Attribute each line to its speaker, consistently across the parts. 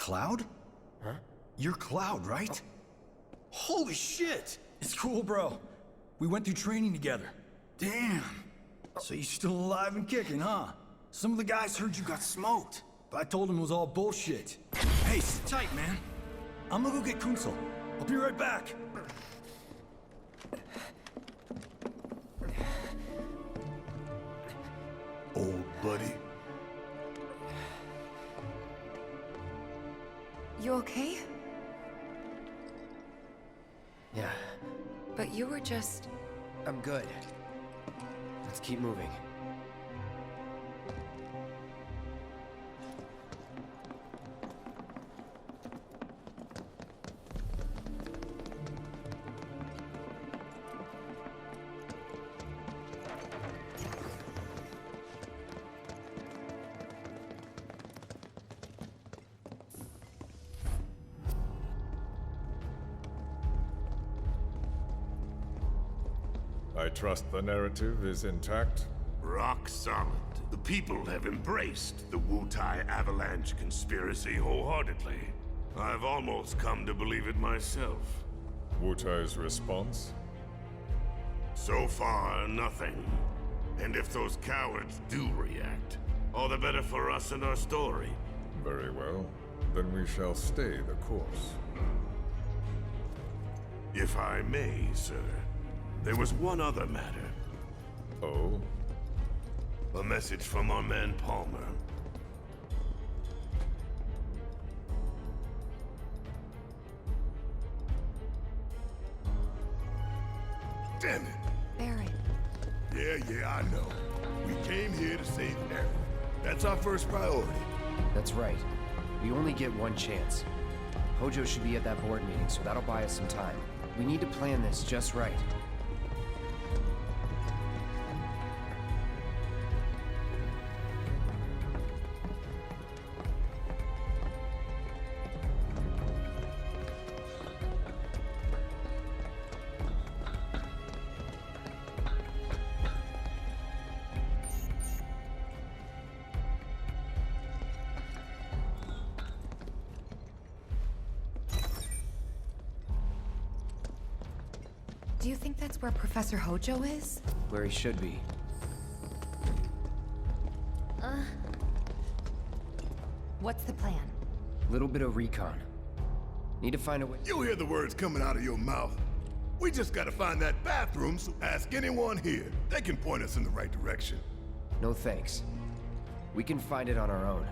Speaker 1: Cloud?
Speaker 2: Huh?
Speaker 1: You're Cloud, right? Holy shit! It's cool, bro. We went through training together. Damn. So you're still alive and kicking, huh? Some of the guys heard you got smoked, but I told them it was all bullshit. Hey, sit tight, man. I'm gonna go get Kunsel. I'll be right back.
Speaker 3: Old buddy.
Speaker 4: You okay?
Speaker 2: Yeah,
Speaker 4: But you were just...
Speaker 2: I'm good. Let's keep moving.
Speaker 5: I trust the narrative is intact?
Speaker 3: Rock solid. The people have embraced the Wutai Avalanche conspiracy wholeheartedly. I've almost come to believe it myself.
Speaker 5: Wutai's response?
Speaker 3: So far, nothing. And if those cowards do react, all the better for us and our story.
Speaker 5: Very well. Then we shall stay the course.
Speaker 3: If I may, sir. There was one other matter.
Speaker 5: Oh?
Speaker 3: A message from our man Palmer. Damn it!
Speaker 4: Baron.
Speaker 3: Yeah, I know. We came here to save Aaron. That's our first priority.
Speaker 2: That's right. We only get one chance. Hojo should be at that board meeting, so that'll buy us some time. We need to plan this just right.
Speaker 4: Do you think that's where Professor Hojo is?
Speaker 2: Where he should be.
Speaker 4: What's the plan?
Speaker 2: Little bit of recon. Need to find a way.
Speaker 3: You hear the words coming out of your mouth. We just gotta find that bathroom, so ask anyone here. They can point us in the right direction.
Speaker 2: No thanks. We can find it on our own.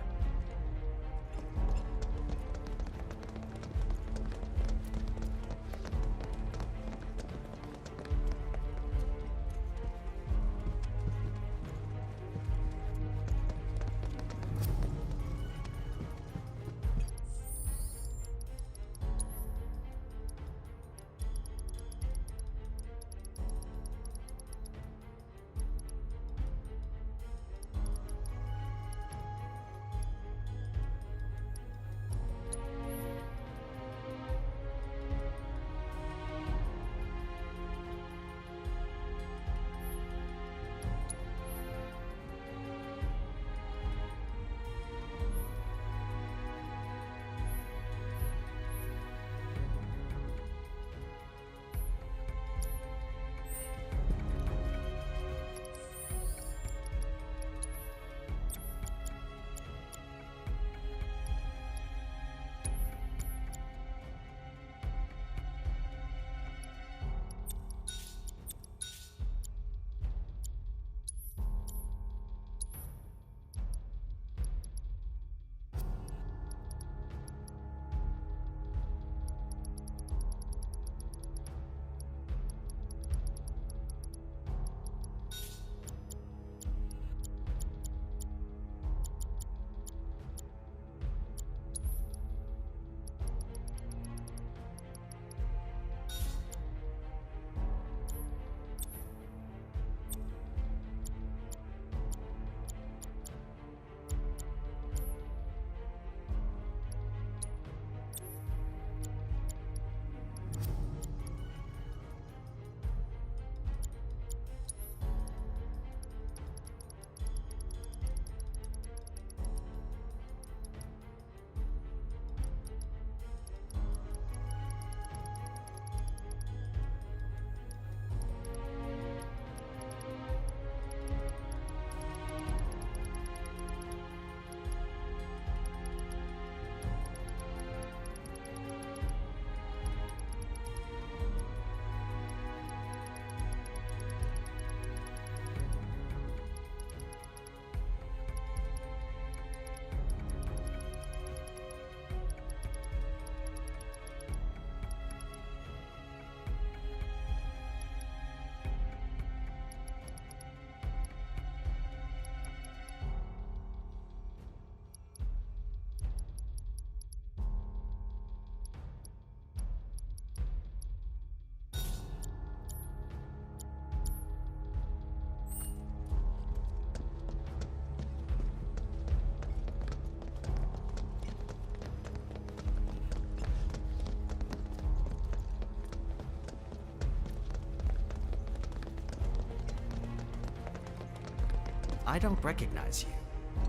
Speaker 6: I don't recognize you.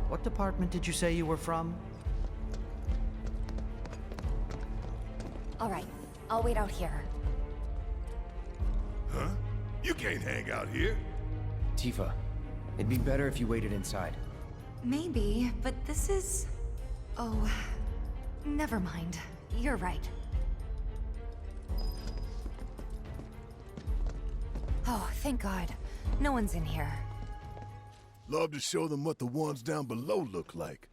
Speaker 6: What department did you say you were from?
Speaker 4: All right, I'll wait out here.
Speaker 3: Huh? You can't hang out here.
Speaker 2: Tifa, it'd be better if you waited inside.
Speaker 4: Maybe, but this is... Oh, never mind. You're right. Oh, thank God. No one's in here.
Speaker 3: Love to show them what the ones down below look like.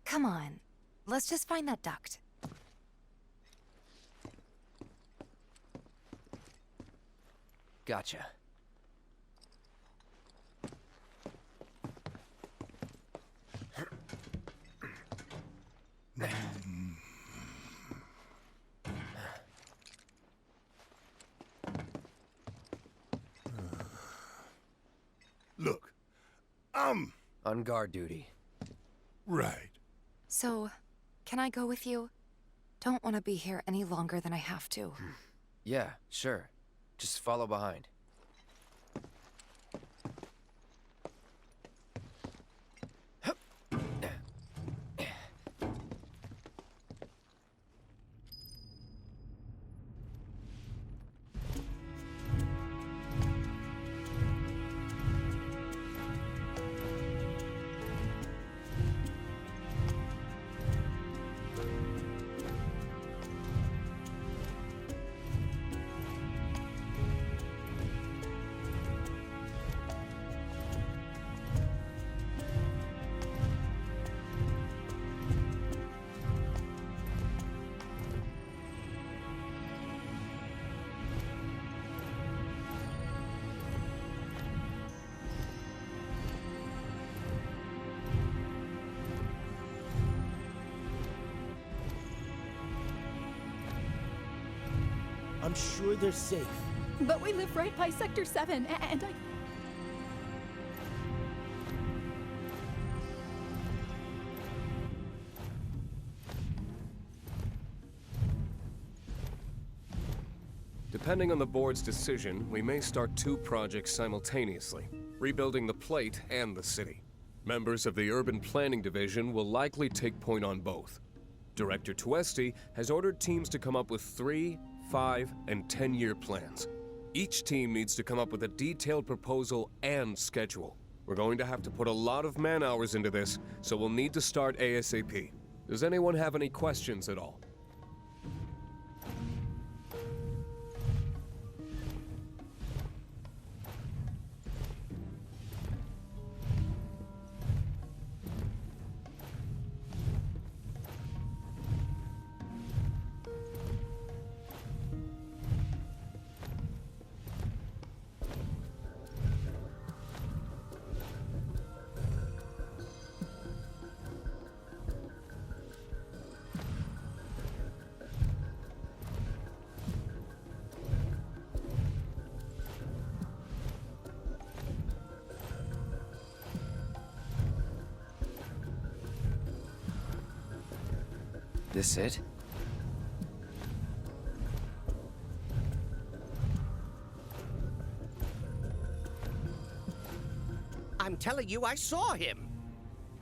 Speaker 4: Come on. Let's just find that duct.
Speaker 2: Gotcha.
Speaker 3: Look, I'm...
Speaker 2: On guard duty.
Speaker 3: right.
Speaker 4: So, can I go with you? Don't want to be here any longer than I have to.
Speaker 2: Yeah, sure. Just follow behind.
Speaker 7: I'm sure they're safe.
Speaker 8: But we live right by Sector 7, and I...
Speaker 9: Depending on the board's decision, we may start 2 projects simultaneously, rebuilding the plate and the city. Members of the Urban Planning Division will likely take point on both. Director Tuesti has ordered teams to come up with 3, 5, and 10-year plans. Each team needs to come up with a detailed proposal and schedule. We're going to have to put a lot of man-hours into this, so we'll need to start ASAP. Does anyone have any questions at all?
Speaker 2: This it?
Speaker 7: I'm telling you, I saw him.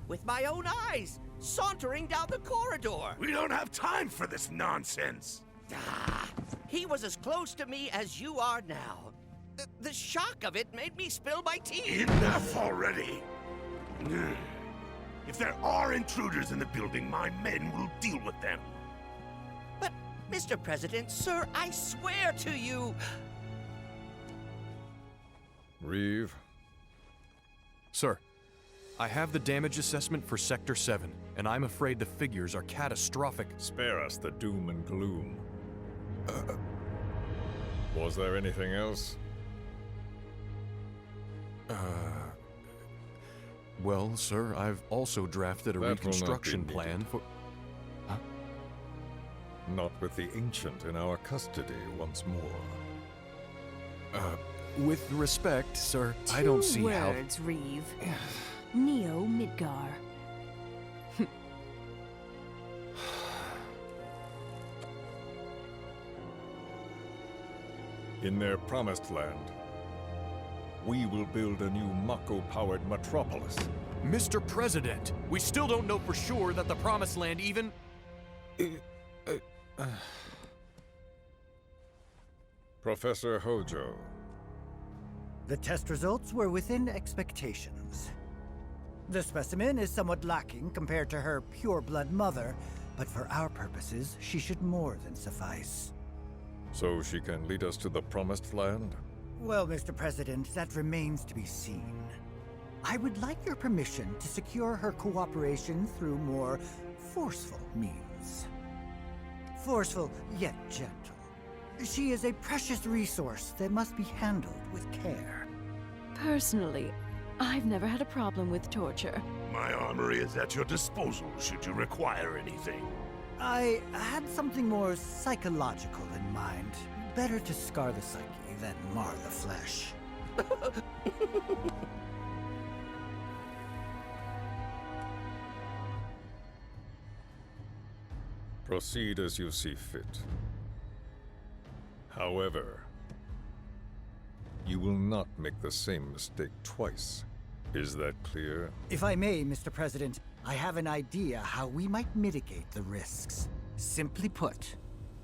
Speaker 7: With my own eyes, sauntering down the corridor.
Speaker 3: We don't have time for this nonsense.
Speaker 7: Ah, he was as close to me as you are now. The shock of it made me spill my tea.
Speaker 3: Enough already. If there are intruders in the building, my men will deal with them.
Speaker 7: But, Mr. President, sir, I swear to you...
Speaker 5: Reeve?
Speaker 10: Sir, I have the damage assessment for Sector 7, and I'm afraid the figures are catastrophic.
Speaker 5: Spare us the doom and gloom. Was there anything else?
Speaker 10: Well, sir, I've also drafted a
Speaker 5: That will not be
Speaker 10: reconstruction
Speaker 5: needed.
Speaker 10: plan for...
Speaker 5: Not with the Ancient in our custody once more.
Speaker 10: With respect, sir, I don't see how...
Speaker 8: 2 words, Reeve. Neo Midgar.
Speaker 5: In their promised land, we will build a new Mako-powered metropolis.
Speaker 10: Mr. President, we still don't know for sure that the Promised Land even...
Speaker 5: Professor Hojo.
Speaker 6: The test results were within expectations. The specimen is somewhat lacking compared to her pure-blood mother, but for our purposes, she should more than suffice.
Speaker 5: So she can lead us to the Promised Land?
Speaker 6: Well, Mr. President, that remains to be seen. I would like your permission to secure her cooperation through more forceful means. Forceful, yet gentle. She is a precious resource that must be handled with care.
Speaker 8: Personally, I've never had a problem with torture.
Speaker 3: My armory is at your disposal should you require anything.
Speaker 6: I had something more psychological in mind. Better to scar the psyche than mar the flesh.
Speaker 5: Proceed as you see fit. However, you will not make the same mistake twice. Is that clear?
Speaker 6: If I may, Mr. President, I have an idea how we might mitigate the risks. Simply put,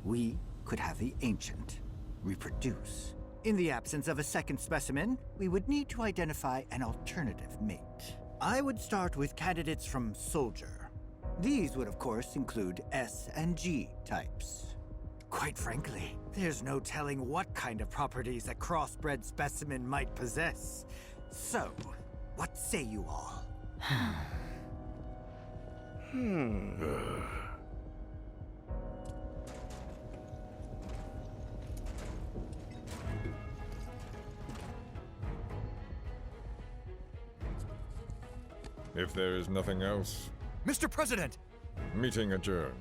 Speaker 6: we could have the Ancient reproduce. In the absence of a second specimen, we would need to identify an alternative mate. I would start with candidates from Soldier. These would, of course, include S and G types. Quite frankly, there's no telling what kind of properties a crossbred specimen might possess. So, what say you all?
Speaker 5: If there is nothing else,
Speaker 10: Mr. President!
Speaker 5: meeting adjourned.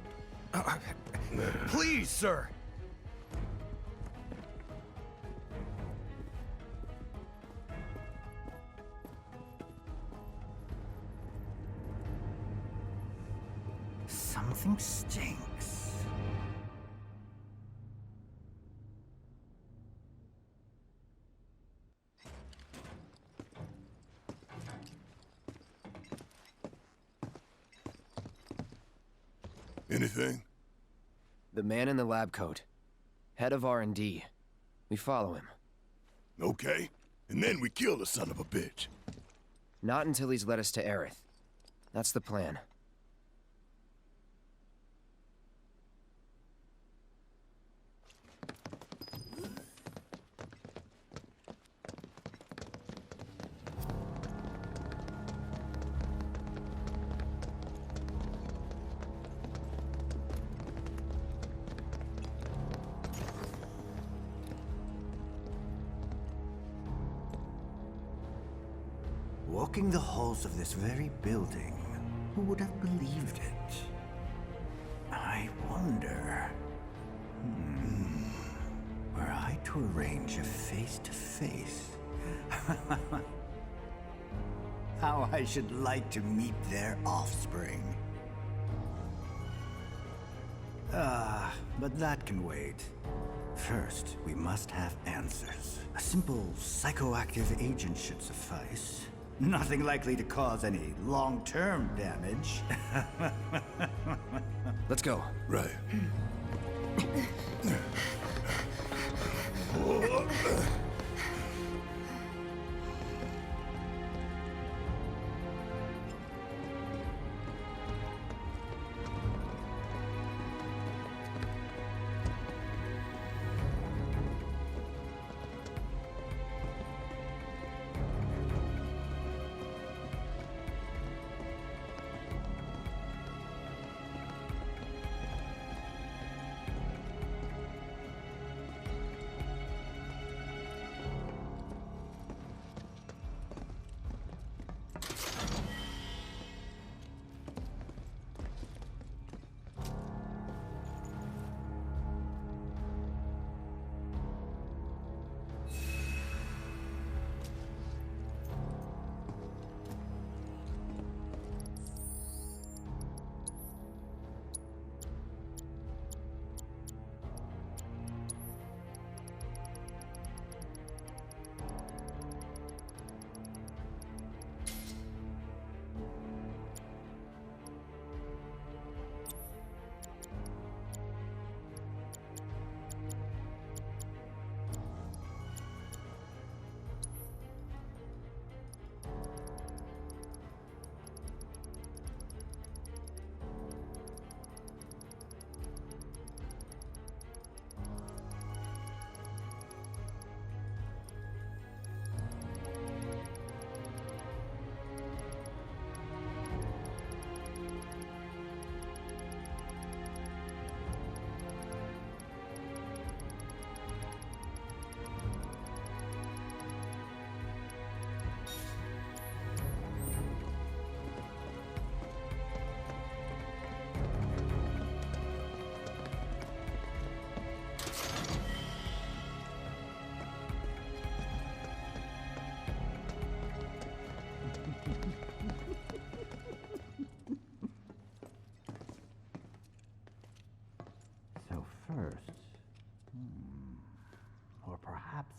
Speaker 10: Please, sir!
Speaker 6: Something stinks.
Speaker 3: Anything?
Speaker 2: The man in the lab coat. Head of R&D. We follow him.
Speaker 3: Okay. And then we kill the son of a bitch.
Speaker 2: Not until he's led us to Aerith. That's the plan.
Speaker 6: Walking the halls of this very building, who would have believed it? I wonder... Were I to arrange a face-to-face... how I should like to meet their offspring. But that can wait. First, we must have answers. A simple psychoactive agent should suffice. Nothing likely to cause any long-term damage.
Speaker 2: Let's go.
Speaker 3: Right.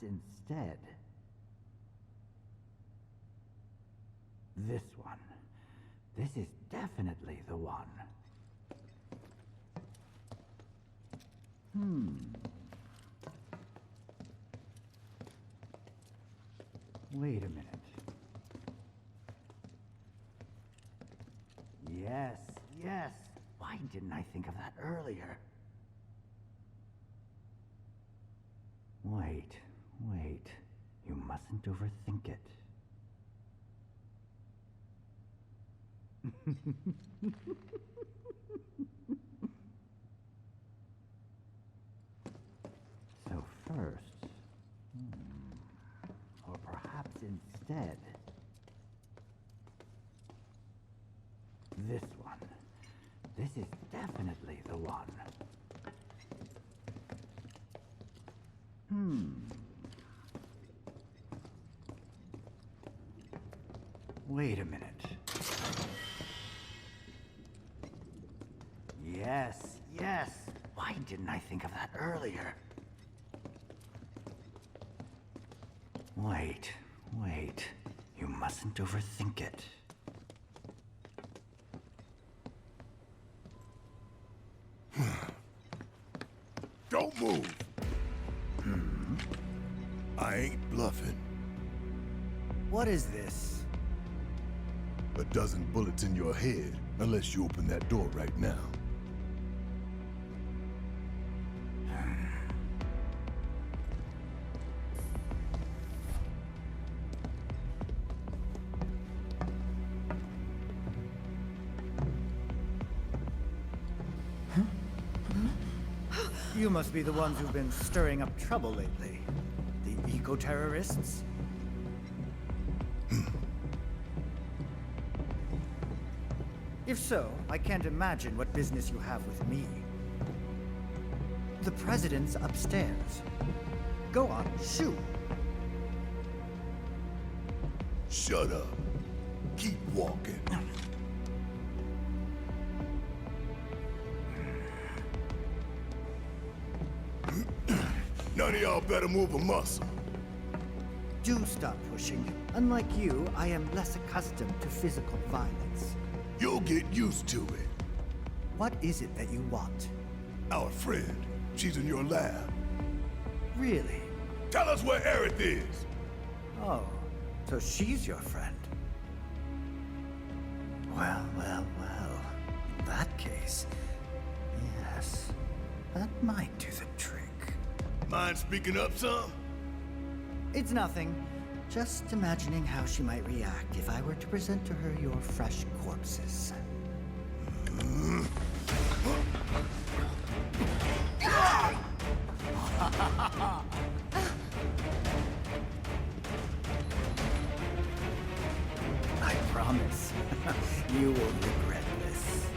Speaker 6: instead... this one. This is definitely the one. Wait a minute. Yes, yes. Why didn't I think of that earlier? Wait. You mustn't overthink it. So first... Or perhaps instead... this one. This is definitely the one. Wait a minute. Yes. Why didn't I think of that earlier? Wait. You mustn't overthink it.
Speaker 3: Don't move! I ain't bluffing.
Speaker 6: What is this?
Speaker 3: A dozen bullets in your head, unless you open that door right now.
Speaker 6: You must be the ones who've been stirring up trouble lately. The eco-terrorists? If so, I can't imagine what business you have with me. The president's upstairs. Go on, shoot!
Speaker 3: Shut up. Keep walking. None of y'all better move a muscle.
Speaker 6: Do stop pushing. Unlike you, I am less accustomed to physical violence.
Speaker 3: You'll get used to it.
Speaker 6: What is it that you want?
Speaker 3: Our friend. She's in your lab.
Speaker 6: Really?
Speaker 3: Tell us where Aerith is.
Speaker 6: Oh, so she's your friend. Well. In that case, yes, that might do the trick.
Speaker 3: Mind speaking up some?
Speaker 6: It's nothing. Just imagining how she might react if I were to present to her your fresh corpses. I promise, you will regret this.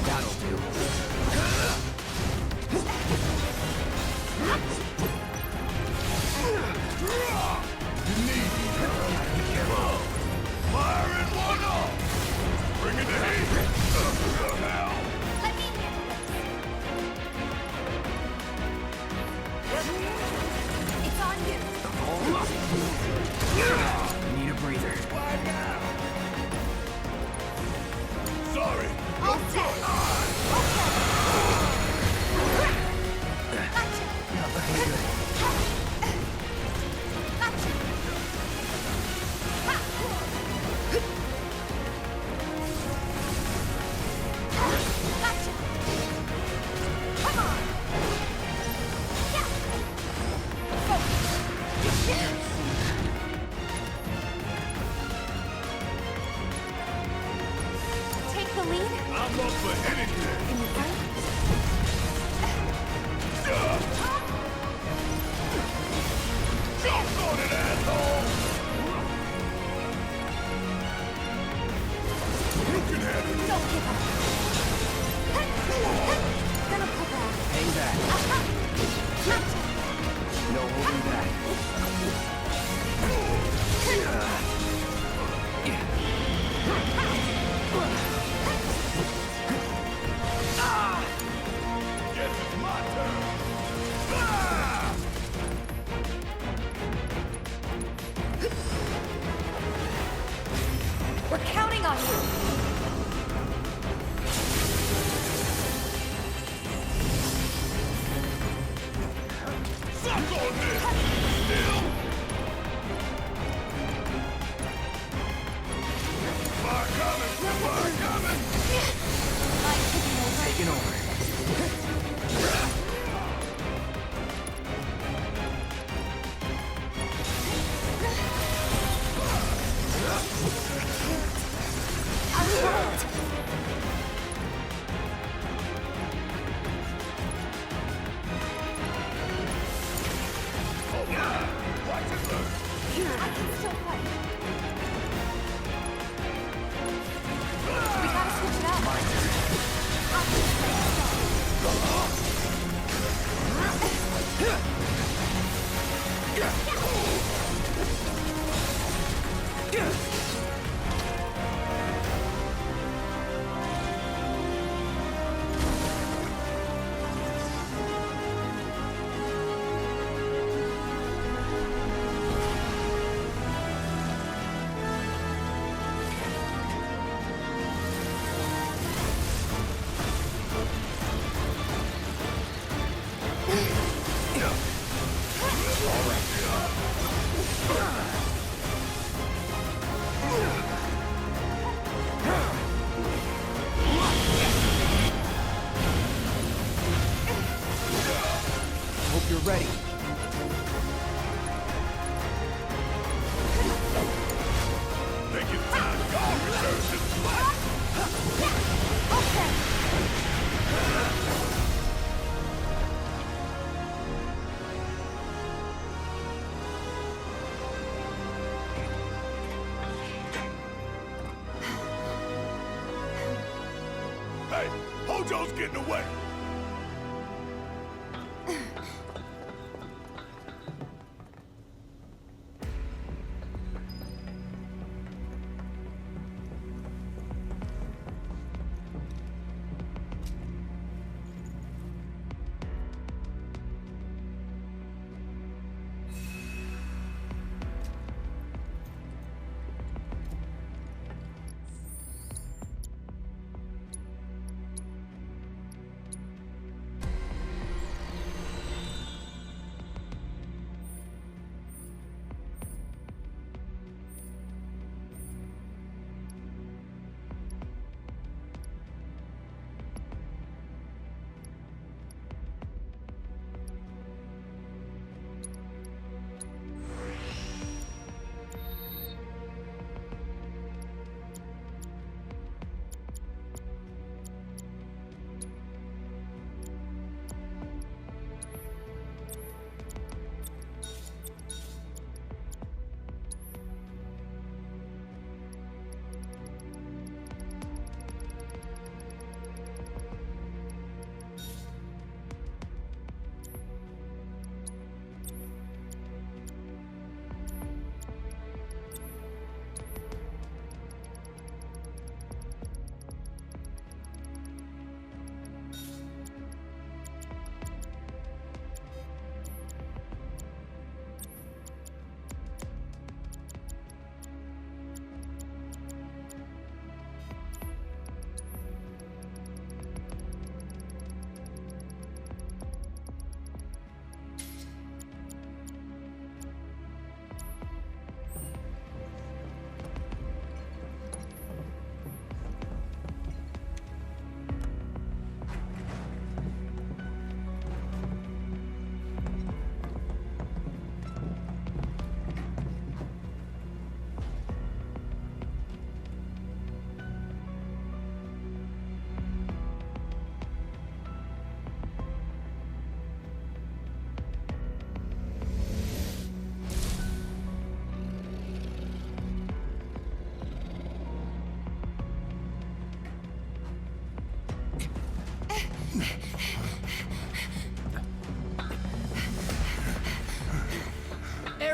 Speaker 2: That'll do.
Speaker 3: Fire in one off! Bring it to heat!
Speaker 4: Let me handle this. It's on you.
Speaker 2: Need a breather.
Speaker 3: Sorry!
Speaker 4: All set. Gotcha. Gotcha. Gotcha. Come on. Yeah. Take the lead.
Speaker 3: I'm up for anything!
Speaker 4: In the front.
Speaker 3: Jump on it, asshole! You can have it!
Speaker 4: Don't give up. Gonna pull back.
Speaker 2: Hang back.
Speaker 4: Gotcha.
Speaker 2: No holding back.
Speaker 3: Guess it's my turn! Ah!
Speaker 4: We're counting on you.
Speaker 3: Suck on this! Still! Fire coming! Fire coming!
Speaker 4: I'm taking over.
Speaker 2: Taking over.
Speaker 4: I won't.
Speaker 3: Oh, yeah! Watch it burn!
Speaker 4: I can still fight. We gotta switch it up. I'll just
Speaker 2: Hope you're ready.
Speaker 3: Think it's time God returns to life!
Speaker 4: Okay.
Speaker 3: Hey, Hojo's getting away!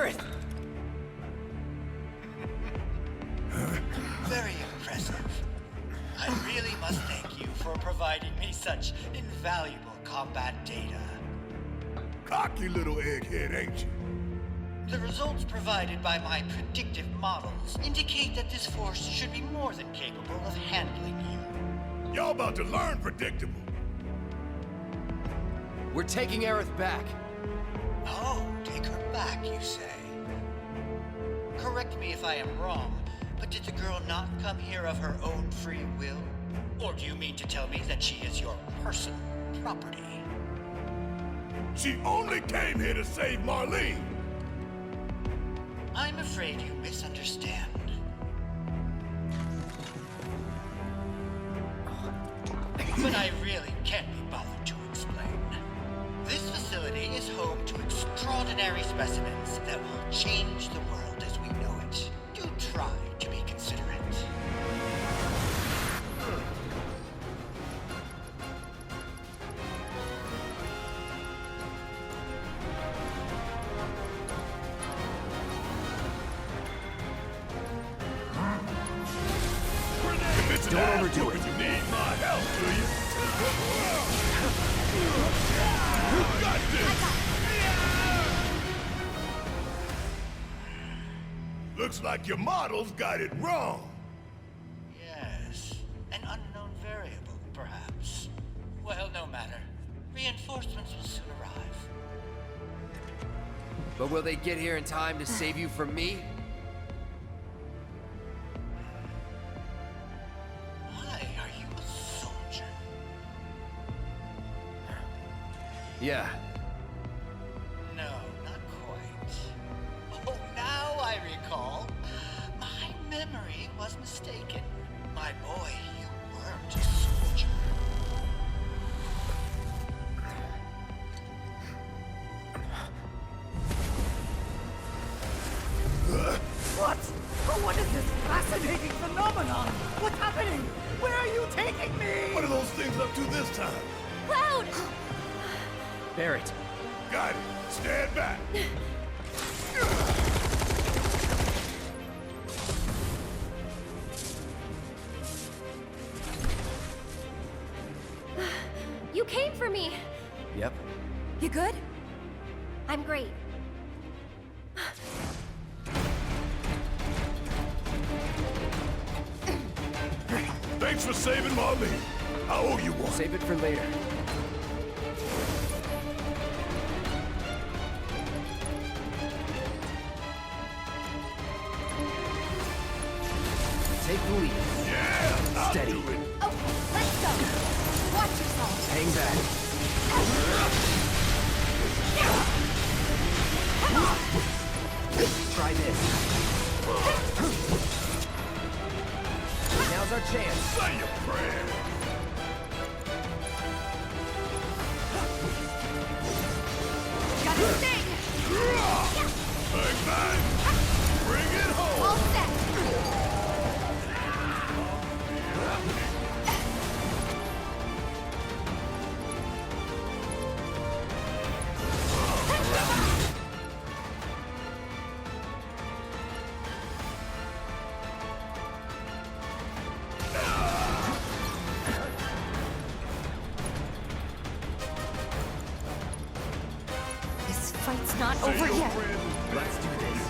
Speaker 2: Barrett!
Speaker 6: Very impressive. I really must thank you for providing me such invaluable combat data.
Speaker 3: Cocky little egghead, ain't you?
Speaker 6: The results provided by my predictive models indicate that this force should be more than capable of handling you.
Speaker 3: Y'all about to learn predictable.
Speaker 2: We're taking Aerith back.
Speaker 6: Oh, take her back, you say? Correct me if I am wrong, but did the girl not come here of her own free will? Or do you mean to tell me that she is your personal property?
Speaker 3: She only came here to save Marlene.
Speaker 6: I'm afraid you misunderstand. But I really can't be bothered to explain. This facility is home to extraordinary specimens that will change the world as we know it. Do try to be considerate.
Speaker 3: Don't overdo it. You need my help, do you? Got this. Looks like your models got it wrong.
Speaker 6: Yes, an unknown variable, perhaps. Well, no matter. Reinforcements will soon arrive.
Speaker 2: But will they get here in time to save you from me?
Speaker 6: Why are you a soldier?
Speaker 2: Yeah.
Speaker 6: No, not quite. Oh, now I recall. My memory was mistaken. My boy, you weren't a soldier.
Speaker 11: What? Oh, what is this fascinating phenomenon? What's happening? Where are you taking me?
Speaker 3: What are those things up to this time?
Speaker 8: Cloud!
Speaker 2: Barrett.
Speaker 3: Got it. Stand back.
Speaker 4: You came for me.
Speaker 2: Yep.
Speaker 4: You good? I'm great.
Speaker 3: Thanks for saving Marlene. I owe you one.
Speaker 2: Save it for later. Take the lead.
Speaker 3: Yeah, I'll
Speaker 2: Steady.
Speaker 3: do it.
Speaker 4: Okay, let's go. Watch yourself.
Speaker 2: Hang back. Try this. Now's our chance.
Speaker 3: Say your prayer.
Speaker 4: Gotta sting.
Speaker 3: Bang, bang. Bring it home.
Speaker 4: All set. This fight's not
Speaker 3: Say
Speaker 4: over
Speaker 3: your
Speaker 4: yet.
Speaker 3: friend.
Speaker 2: Let's do this.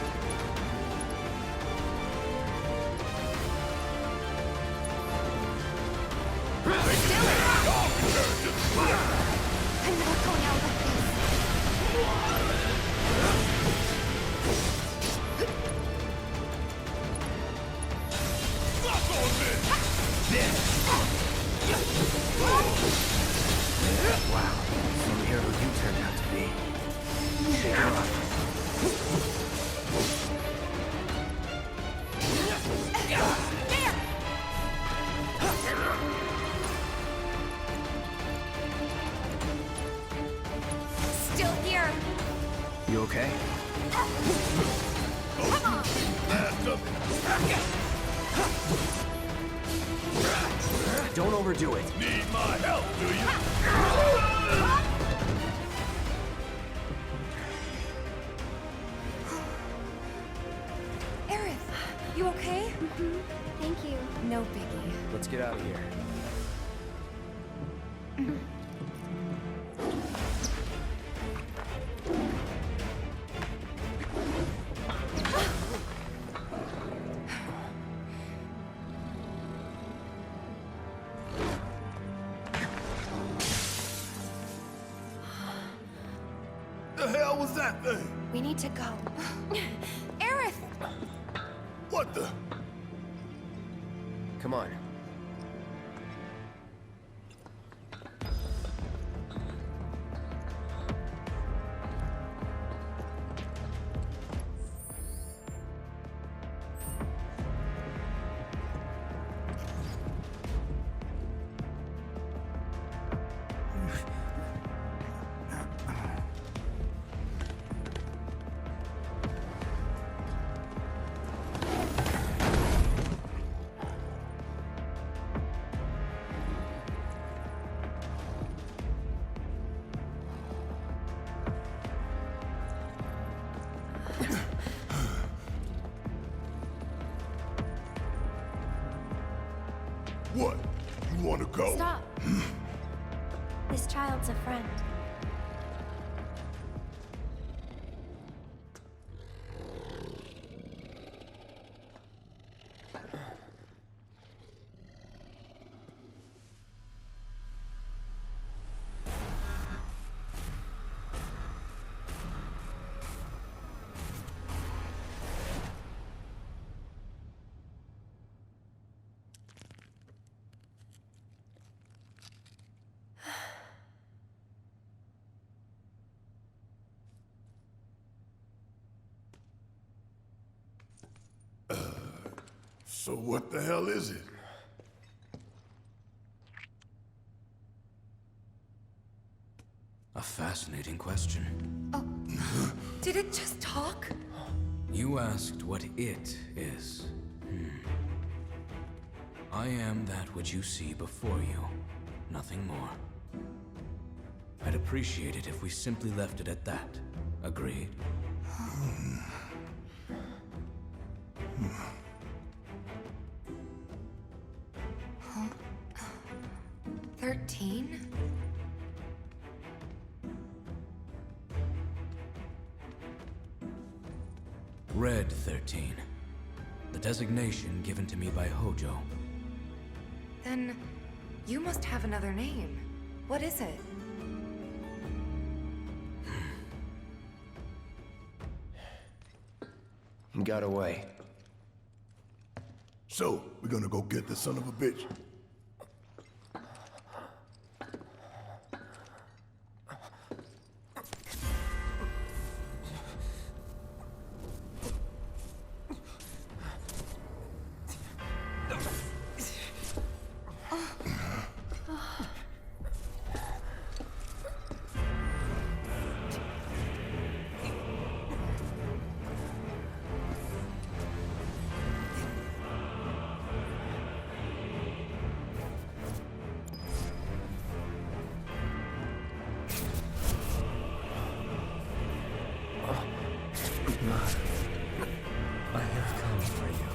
Speaker 4: I'm not going out like this.
Speaker 3: Suck on this.
Speaker 2: Wow. Some hero you turned out to be. Shake her off.
Speaker 4: There! Still here.
Speaker 2: You okay?
Speaker 4: Come on!
Speaker 3: Last of it.
Speaker 2: Don't overdo it.
Speaker 3: Need my help, do you?
Speaker 4: You okay?
Speaker 12: Thank you.
Speaker 4: No biggie.
Speaker 2: Let's get out of here.
Speaker 3: The hell was that thing?
Speaker 4: We need to go. Aerith!
Speaker 3: What the?
Speaker 2: Come on.
Speaker 3: What? You want to go?
Speaker 12: Stop. This child's a friend.
Speaker 3: So what the hell is it?
Speaker 13: A fascinating question.
Speaker 4: Oh, did it just talk?
Speaker 13: You asked what it is. I am that which you see before you. Nothing more. I'd appreciate it if we simply left it at that. Agreed?
Speaker 4: 13?
Speaker 13: Red 13. The designation given to me by Hojo.
Speaker 4: Then you must have another name. What is it?
Speaker 2: He got away.
Speaker 3: So, we're gonna go get the son of a bitch.
Speaker 13: I have come for you.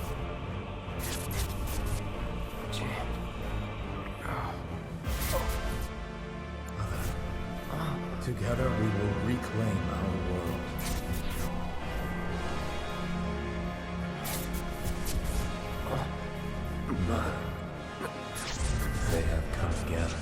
Speaker 13: Together we will reclaim our world. They have come together.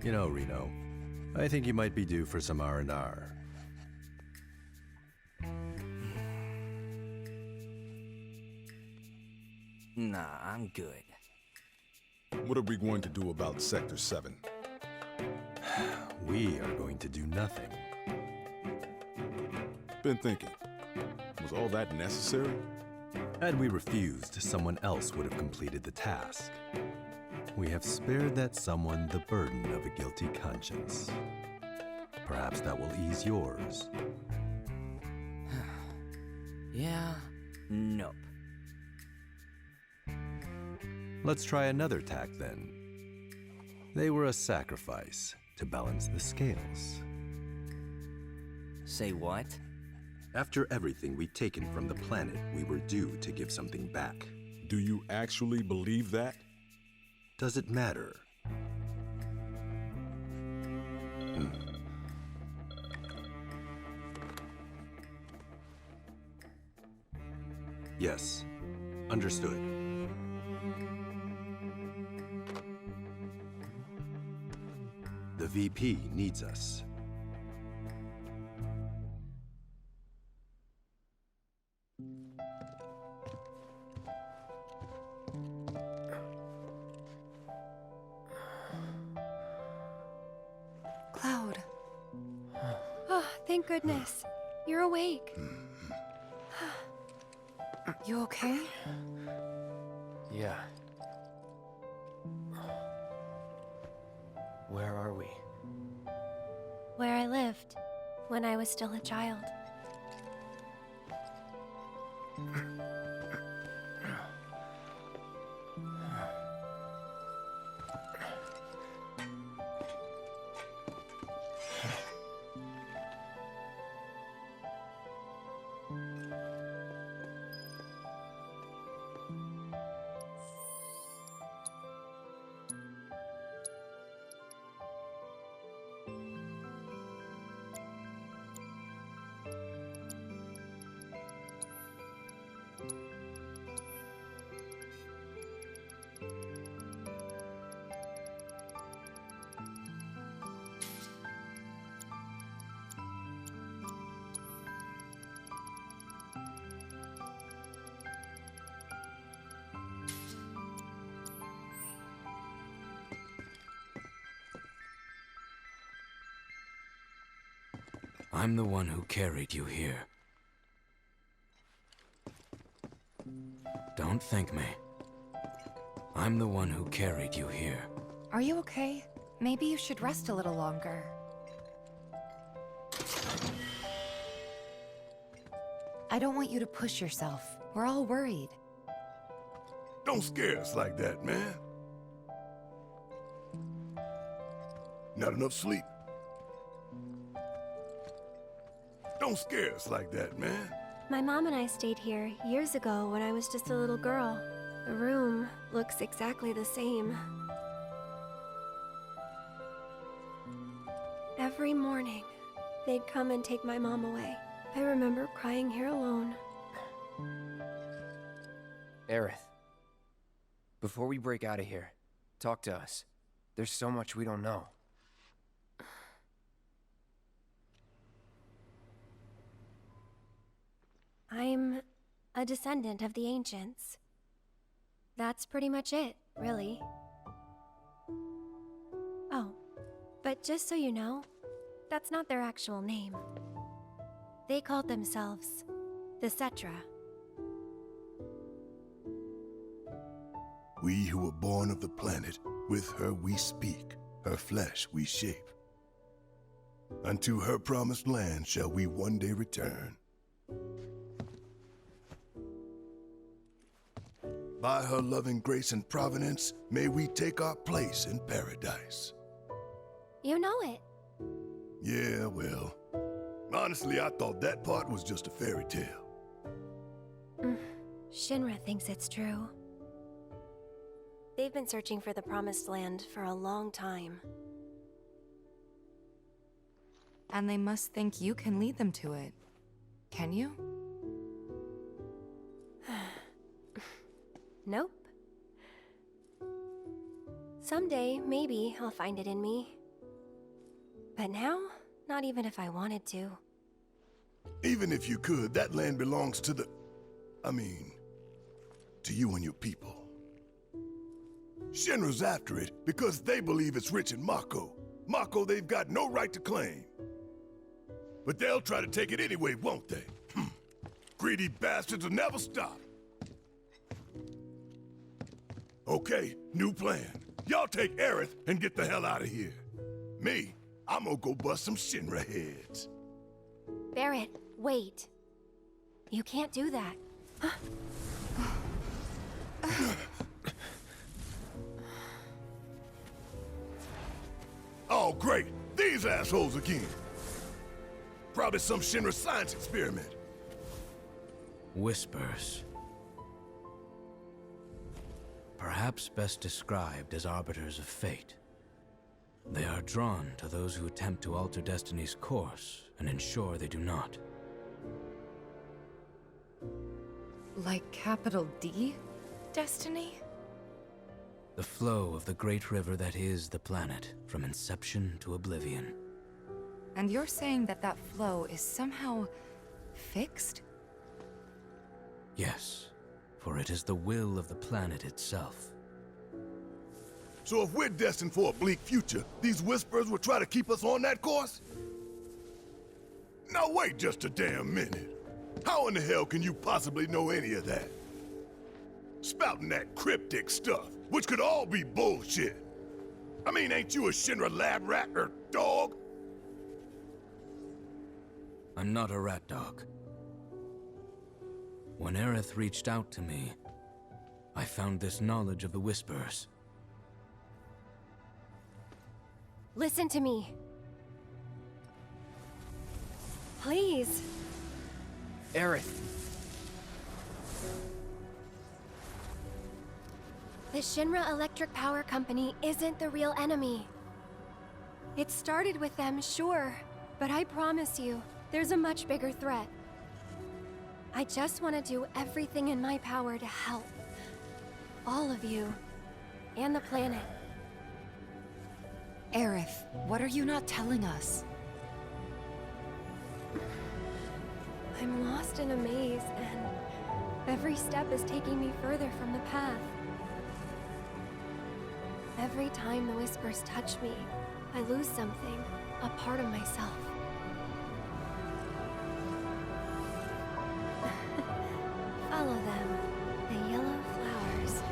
Speaker 14: You know, Reno, I think you might be due for some R&R.
Speaker 15: Nah, I'm good.
Speaker 16: What are we going to do about Sector 7?
Speaker 14: We are going to do nothing.
Speaker 16: Been thinking, was all that necessary?
Speaker 14: Had we refused, someone else would have completed the task. We have spared that someone the burden of a guilty conscience. Perhaps that will ease yours.
Speaker 15: Yeah, nope.
Speaker 14: Let's try another tack then. They were a sacrifice to balance the scales.
Speaker 15: Say what?
Speaker 14: After everything we'd taken from the planet, we were due to give something back.
Speaker 16: Do you actually believe that?
Speaker 14: Does it matter? Yes, understood. The VP needs us.
Speaker 4: Cloud.
Speaker 12: Oh, thank goodness. You're awake.
Speaker 4: You okay?
Speaker 2: Yeah. Where are we?
Speaker 12: Where I lived when I was still a child.
Speaker 13: I'm the one who carried you here. Don't thank me. I'm the one who carried you here.
Speaker 4: Are you okay? Maybe you should rest a little longer. I don't want you to push yourself. We're all worried.
Speaker 3: Don't scare us like that, man. Not enough sleep. Don't scare us like that, man.
Speaker 12: My mom and I stayed here years ago when I was just a little girl. The room looks exactly the same. Every morning, they'd come and take my mom away. I remember crying here alone.
Speaker 2: Aerith, before we break out of here, talk to us. There's so much we don't know.
Speaker 12: I'm a descendant of the ancients. That's pretty much it, really. Oh, but just so you know, that's not their actual name. They called themselves the Cetra.
Speaker 3: We who were born of the planet, with her we speak, her flesh we shape. Unto her promised land shall we one day return. By her loving grace and providence, may we take our place in paradise.
Speaker 12: You know it.
Speaker 3: Yeah, well, honestly, I thought that part was just a fairy tale.
Speaker 12: Shinra thinks it's true. They've been searching for the Promised Land for a long time.
Speaker 4: And they must think you can lead them to it. Can you?
Speaker 12: Nope. Someday, maybe, I'll find it in me. But now, not even if I wanted to.
Speaker 16: Even if you could, that land belongs to to you and your people. Shinra's after it because they believe it's rich in Mako. Mako they've got no right to claim. But they'll try to take it anyway, won't they? Greedy bastards will never stop. Okay, new plan. Y'all take Aerith and get the hell out of here. Me, I'm gonna go bust some Shinra heads.
Speaker 12: Barrett, wait. You can't do that.
Speaker 16: Oh, great. These assholes again. Probably some Shinra science experiment.
Speaker 13: Whispers. Perhaps best described as arbiters of fate. They are drawn to those who attempt to alter destiny's course and ensure they do not.
Speaker 4: Like capital D? Destiny?
Speaker 13: The flow of the great river that is the planet, from inception to oblivion.
Speaker 4: And you're saying that that flow is somehow fixed?
Speaker 13: Yes, for it is the will of the planet itself.
Speaker 16: So if we're destined for a bleak future, these Whispers will try to keep us on that course? Now wait just a damn minute. How in the hell can you possibly know any of that? Spouting that cryptic stuff, which could all be bullshit. I mean, ain't you a Shinra lab rat or dog?
Speaker 13: I'm not a rat dog. When Aerith reached out to me, I found this knowledge of the Whispers.
Speaker 12: Listen to me. Please.
Speaker 2: Aerith.
Speaker 12: The Shinra Electric Power Company isn't the real enemy. It started with them, sure, but I promise you, there's a much bigger threat. I just want to do everything in my power to help. All of you. And the planet.
Speaker 4: Aerith, what are you not telling us?
Speaker 12: I'm lost in a maze, and every step is taking me further from the path. Every time the Whispers touch me, I lose something, a part of myself. Follow them, the yellow flowers.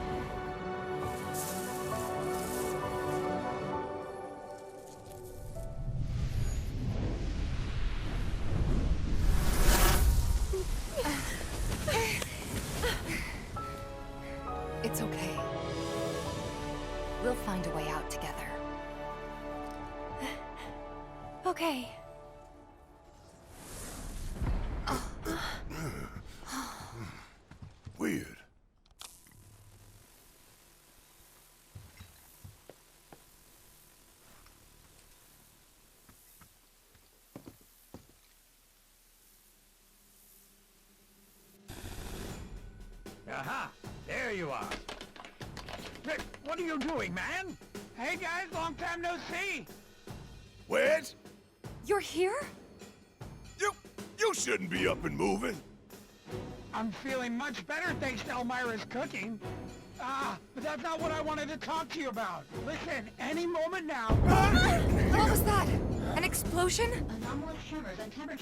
Speaker 4: It's okay. We'll find a way out together.
Speaker 12: Okay.
Speaker 16: Weird.
Speaker 11: Aha! There you are. Rick, what are you doing, man? Hey guys, long time no see.
Speaker 16: Wedge?
Speaker 4: You're here?
Speaker 16: You shouldn't be up and moving.
Speaker 11: I'm feeling much better thanks to Elmira's cooking. But that's not what I wanted to talk to you about. Listen, any moment now...
Speaker 4: What was that? An explosion?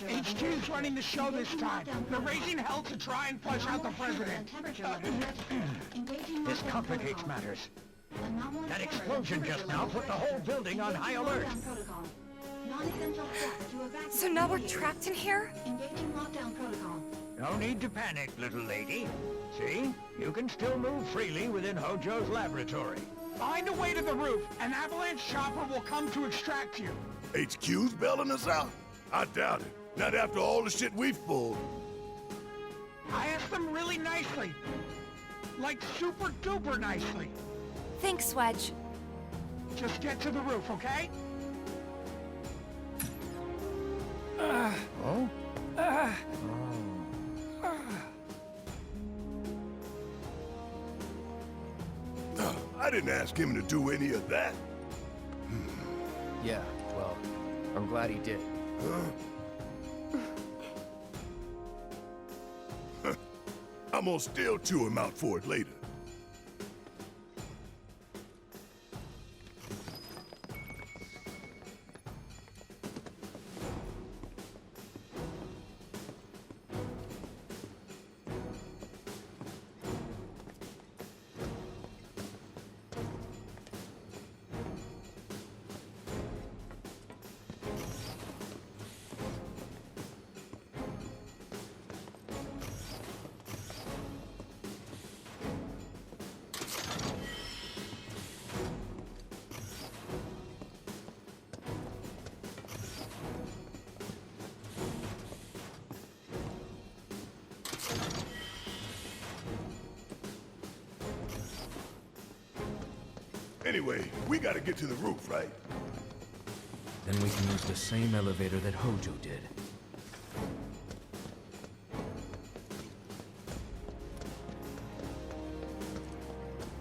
Speaker 11: HQ's running the show this time. They're raising hell to try and flush out the president. This complicates matters. That explosion just now put the whole building on high alert.
Speaker 4: So now we're trapped in here?
Speaker 11: No need to panic, little lady. See? You can still move freely within Hojo's laboratory. Find a way to the roof. An avalanche chopper will come to extract you.
Speaker 16: HQ's bailing us out? I doubt it. Not after all the shit we've pulled.
Speaker 11: I asked them really nicely. Like super duper nicely.
Speaker 4: Thanks, Wedge.
Speaker 11: Just get to the roof, okay?
Speaker 16: I didn't ask him to do any of that.
Speaker 2: Yeah, well, I'm glad he did.
Speaker 16: I'm gonna still chew him out for it later. Anyway, we gotta get to the roof, right?
Speaker 13: Then we can use the same elevator that Hojo did.